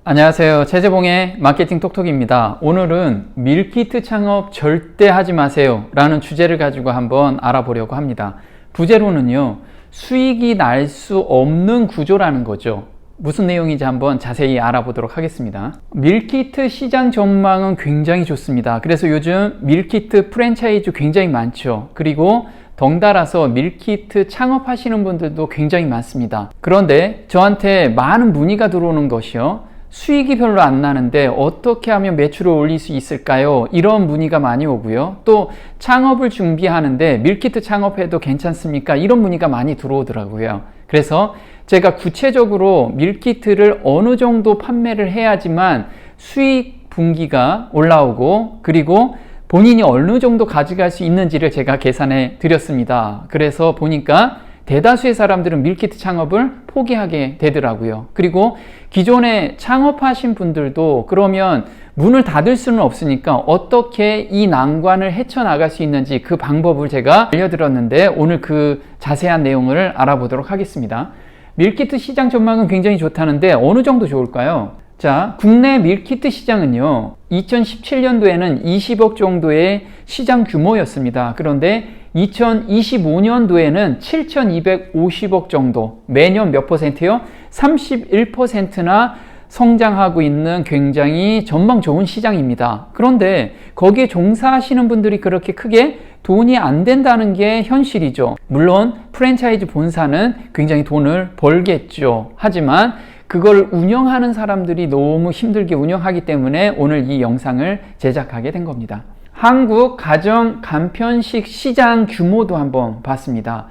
안녕하세요. 최재봉의 마케팅 톡톡입니다. 오늘은 밀키트 창업 절대 하지 마세요 라는 주제를 가지고 한번 알아보려고 합니다. 부제로는요, 수익이 날 수 없는 구조라는 거죠. 무슨 내용인지 한번 자세히 알아보도록 하겠습니다. 밀키트 시장 전망은 굉장히 좋습니다. 그래서 요즘 밀키트 프랜차이즈 굉장히 많죠. 그리고 덩달아서 밀키트 창업하시는 분들도 굉장히 많습니다. 그런데 저한테 많은 문의가 들어오는 것이요, 수익이 별로 안 나는데 어떻게 하면 매출을 올릴 수 있을까요? 이런 문의가 많이 오고요. 또 창업을 준비하는데 밀키트 창업해도 괜찮습니까? 이런 문의가 많이 들어오더라고요. 그래서 제가 구체적으로 밀키트를 어느 정도 판매를 해야지만 수익 분기가 올라오고, 그리고 본인이 어느 정도 가져갈 수 있는지를 제가 계산해 드렸습니다. 그래서 보니까 대다수의 사람들은 밀키트 창업을 포기하게 되더라고요. 그리고 기존에 창업하신 분들도 그러면 문을 닫을 수는 없으니까 어떻게 이 난관을 헤쳐나갈 수 있는지 그 방법을 제가 알려드렸는데, 오늘 그 자세한 내용을 알아보도록 하겠습니다. 밀키트 시장 전망은 굉장히 좋다는데 어느 정도 좋을까요? 자, 국내 밀키트 시장은요, 2017년도에는 20억 정도의 시장 규모였습니다. 그런데 2025년도에는 7,250억 정도, 매년 몇 %요? 31%나 성장하고 있는 굉장히 전망 좋은 시장입니다. 그런데 거기에 종사하시는 분들이 그렇게 크게 돈이 안 된다는 게 현실이죠. 물론 프랜차이즈 본사는 굉장히 돈을 벌겠죠. 하지만 그걸 운영하는 사람들이 너무 힘들게 운영하기 때문에 오늘 이 영상을 제작하게 된 겁니다. 한국 가정 간편식 시장 규모도 한번 봤습니다.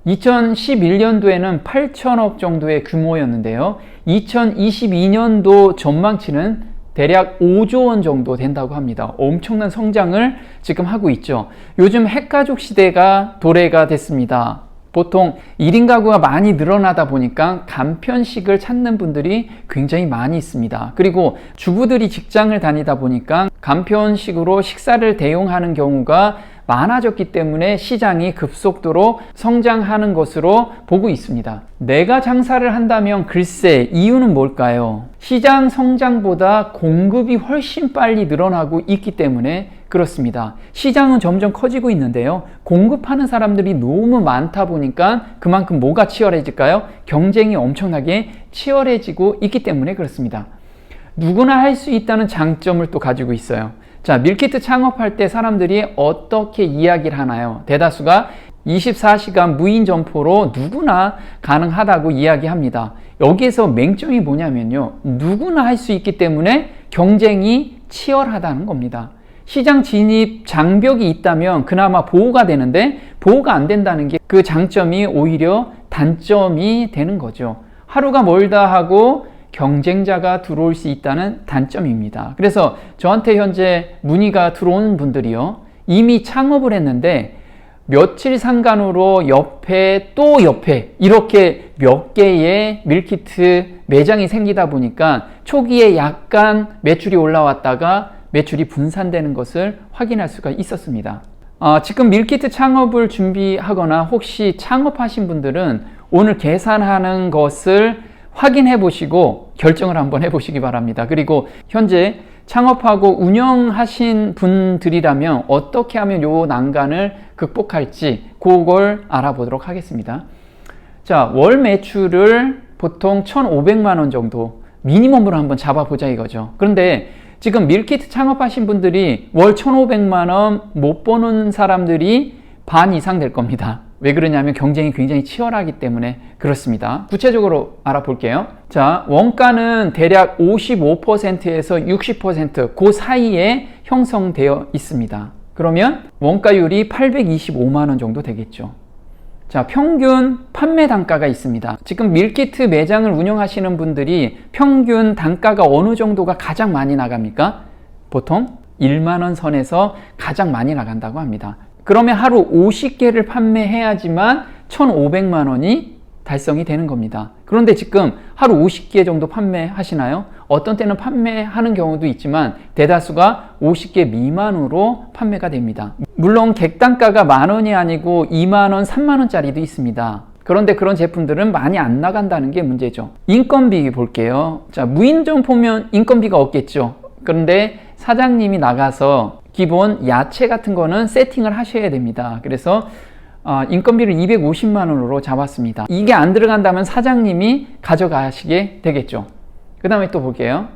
2011년도에는 8천억 정도의 규모였는데요. 2022년도 전망치는 대략 5조 원 정도 된다고 합니다. 엄청난 성장을 지금 하고 있죠. 요즘 핵가족 시대가 도래가 됐습니다. 보통 1인 가구가 많이 늘어나다 보니까 간편식을 찾는 분들이 굉장히 많이 있습니다. 그리고 주부들이 직장을 다니다 보니까 간편식으로 식사를 대용하는 경우가 많아졌기 때문에 시장이 급속도로 성장하는 것으로 보고 있습니다. 내가 장사를 한다면 글쎄 이유는 뭘까요? 시장 성장보다 공급이 훨씬 빨리 늘어나고 있기 때문에 그렇습니다. 시장은 점점 커지고 있는데요, 공급하는 사람들이 너무 많다 보니까 그만큼 뭐가 치열해질까요? 경쟁이 엄청나게 치열해지고 있기 때문에 그렇습니다. 누구나 할 수 있다는 장점을 또 가지고 있어요. 자, 밀키트 창업할 때 사람들이 어떻게 이야기를 하나요? 대다수가 24시간 무인 점포로 누구나 가능하다고 이야기합니다. 여기에서 맹점이 뭐냐면요, 누구나 할 수 있기 때문에 경쟁이 치열하다는 겁니다. 시장 진입 장벽이 있다면 그나마 보호가 되는데, 보호가 안 된다는 게 그 장점이 오히려 단점이 되는 거죠. 하루가 멀다 하고 경쟁자가 들어올 수 있다는 단점입니다. 그래서 저한테 현재 문의가 들어오는 분들이요, 이미 창업을 했는데 며칠 상간으로 옆에 또 옆에 이렇게 몇 개의 밀키트 매장이 생기다 보니까 초기에 약간 매출이 올라왔다가 매출이 분산되는 것을 확인할 수가 있었습니다. 지금 밀키트 창업을 준비하거나 혹시 창업하신 분들은 오늘 계산하는 것을 확인해 보시고 결정을 한번 해 보시기 바랍니다. 그리고 현재 창업하고 운영하신 분들이라면 어떻게 하면 요 난간을 극복할지 그걸 알아보도록 하겠습니다. 자, 월 매출을 보통 1,500만 원 정도 미니멈으로 한번 잡아보자 이거죠. 그런데 지금 밀키트 창업하신 분들이 월 1,500만 원 못 버는 사람들이 반 이상 될 겁니다. 왜 그러냐면 경쟁이 굉장히 치열하기 때문에 그렇습니다. 구체적으로 알아볼게요. 자, 원가는 대략 55%에서 60% 그 사이에 형성되어 있습니다. 그러면 원가율이 825만 원 정도 되겠죠. 자, 평균 판매 단가가 있습니다. 지금 밀키트 매장을 운영하시는 분들이 평균 단가가 어느 정도가 가장 많이 나갑니까? 보통 1만 원 선에서 가장 많이 나간다고 합니다. 그러면 하루 50개를 판매해야지만 1,500만 원이 달성이 되는 겁니다. 그런데 지금 하루 50개 정도 판매하시나요? 어떤 때는 판매하는 경우도 있지만 대다수가 50개 미만으로 판매가 됩니다. 물론 객단가가 10,000원이 아니고 20,000원, 30,000원짜리도 있습니다. 그런데 그런 제품들은 많이 안 나간다는 게 문제죠. 인건비 볼게요. 자, 무인점 보면 인건비가 없겠죠. 그런데 사장님이 나가서 기본 야채 같은 거는 세팅을 하셔야 됩니다. 그래서 인건비를 250만 원으로 잡았습니다. 이게 안 들어간다면 사장님이 가져가시게 되겠죠. 그 다음에 또 볼게요.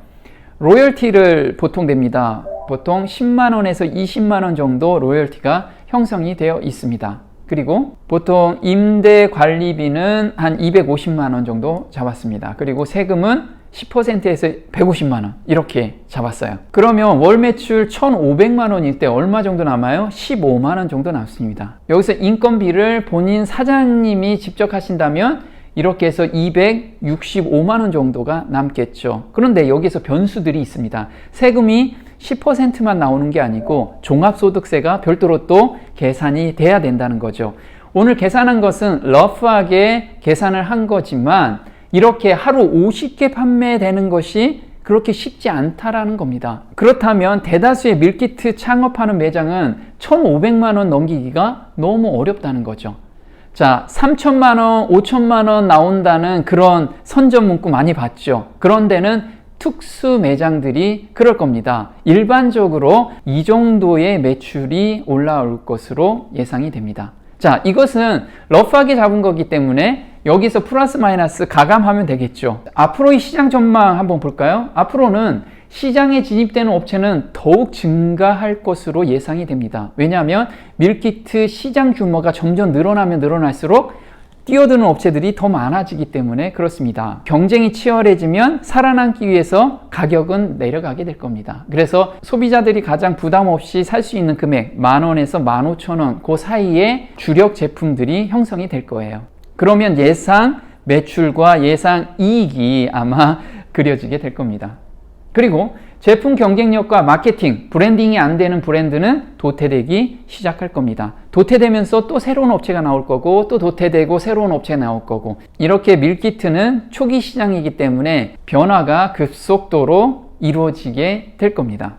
로열티를 보통 냅니다. 보통 10만 원에서 20만 원 정도 로열티가 형성이 되어 있습니다. 그리고 보통 임대 관리비는 한 250만 원 정도 잡았습니다. 그리고 세금은 10%에서 150만 원 이렇게 잡았어요. 그러면 월 매출 1,500만 원일 때 얼마 정도 남아요? 15만 원 정도 남습니다. 여기서 인건비를 본인 사장님이 직접 하신다면 이렇게 해서 265만 원 정도가 남겠죠. 그런데 여기서 변수들이 있습니다. 세금이 10%만 나오는 게 아니고 종합소득세가 별도로 또 계산이 돼야 된다는 거죠. 오늘 계산한 것은 러프하게 계산을 한 거지만 이렇게 하루 50개 판매되는 것이 그렇게 쉽지 않다라는 겁니다. 그렇다면 대다수의 밀키트 창업하는 매장은 1,500만 원 넘기기가 너무 어렵다는 거죠. 자, 3천만 원, 5천만 원 나온다는 그런 선전 문구 많이 봤죠. 그런 데는 특수 매장들이 그럴 겁니다. 일반적으로 이 정도의 매출이 올라올 것으로 예상이 됩니다. 자, 이것은 러프하게 잡은 거기 때문에 여기서 플러스 마이너스 가감하면 되겠죠. 앞으로의 시장 전망 한번 볼까요? 앞으로는 시장에 진입되는 업체는 더욱 증가할 것으로 예상이 됩니다. 왜냐하면 밀키트 시장 규모가 점점 늘어나면 늘어날수록 뛰어드는 업체들이 더 많아지기 때문에 그렇습니다. 경쟁이 치열해지면 살아남기 위해서 가격은 내려가게 될 겁니다. 그래서 소비자들이 가장 부담 없이 살 수 있는 금액 10,000원에서 15,000원 그 사이에 주력 제품들이 형성이 될 거예요. 그러면 예상 매출과 예상 이익이 아마 그려지게 될 겁니다. 그리고 제품 경쟁력과 마케팅, 브랜딩이 안 되는 브랜드는 도태되기 시작할 겁니다. 도태되면서 또 새로운 업체가 나올 거고 또 도태되고 새로운 업체가 나올 거고 이렇게 밀키트는 초기 시장이기 때문에 변화가 급속도로 이루어지게 될 겁니다.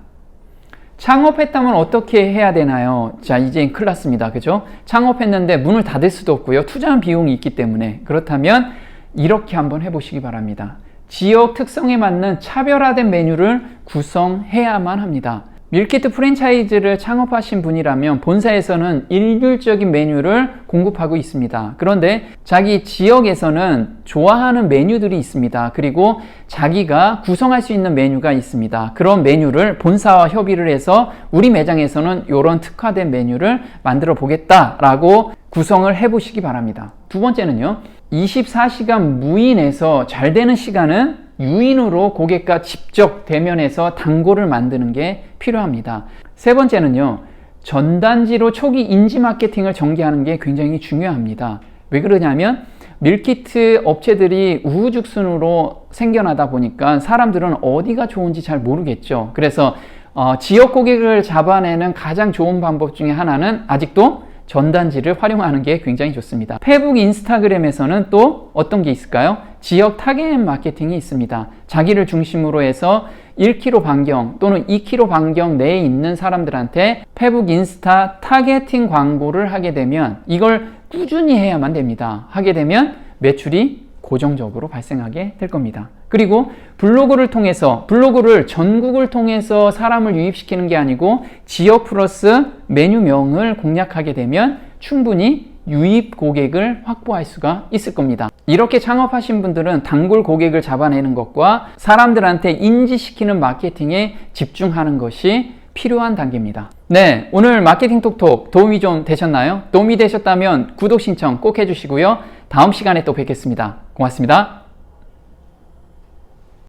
창업했다면 어떻게 해야 되나요? 자, 이제 큰일 났습니다. 그죠? 창업했는데 문을 닫을 수도 없고요. 투자한 비용이 있기 때문에 그렇다면 이렇게 한번 해보시기 바랍니다. 지역 특성에 맞는 차별화된 메뉴를 구성해야만 합니다. 밀키트 프랜차이즈를 창업하신 분이라면 본사에서는 일률적인 메뉴를 공급하고 있습니다. 그런데 자기 지역에서는 좋아하는 메뉴들이 있습니다. 그리고 자기가 구성할 수 있는 메뉴가 있습니다. 그런 메뉴를 본사와 협의를 해서 우리 매장에서는 이런 특화된 메뉴를 만들어 보겠다라고 구성을 해보시기 바랍니다. 두 번째는요. 24시간 무인에서 잘 되는 시간은 유인으로 고객과 직접 대면해서 단골을 만드는 게 필요합니다. 세 번째는요. 전단지로 초기 인지 마케팅을 전개하는 게 굉장히 중요합니다. 왜 그러냐면 밀키트 업체들이 우후죽순으로 생겨나다 보니까 사람들은 어디가 좋은지 잘 모르겠죠. 그래서 지역 고객을 잡아내는 가장 좋은 방법 중에 하나는 아직도 전단지를 활용하는 게 굉장히 좋습니다. 페북, 인스타그램에서는 또 어떤 게 있을까요? 지역 타겟 마케팅이 있습니다. 자기를 중심으로 해서 1km 반경 또는 2km 반경 내에 있는 사람들한테 페북, 인스타 타겟팅 광고를 하게 되면 이걸 꾸준히 해야만 됩니다. 하게 되면 매출이 고정적으로 발생하게 될 겁니다. 그리고 블로그를 통해서 블로그를 전국을 통해서 사람을 유입시키는 게 아니고 지역 플러스 메뉴명을 공략하게 되면 충분히 유입 고객을 확보할 수가 있을 겁니다. 이렇게 창업하신 분들은 단골 고객을 잡아내는 것과 사람들한테 인지시키는 마케팅에 집중하는 것이 필요한 단계입니다. 네, 오늘 마케팅 톡톡 도움이 좀 되셨나요? 도움이 되셨다면 구독 신청 꼭 해주시고요. 다음 시간에 또 뵙겠습니다. 고맙습니다.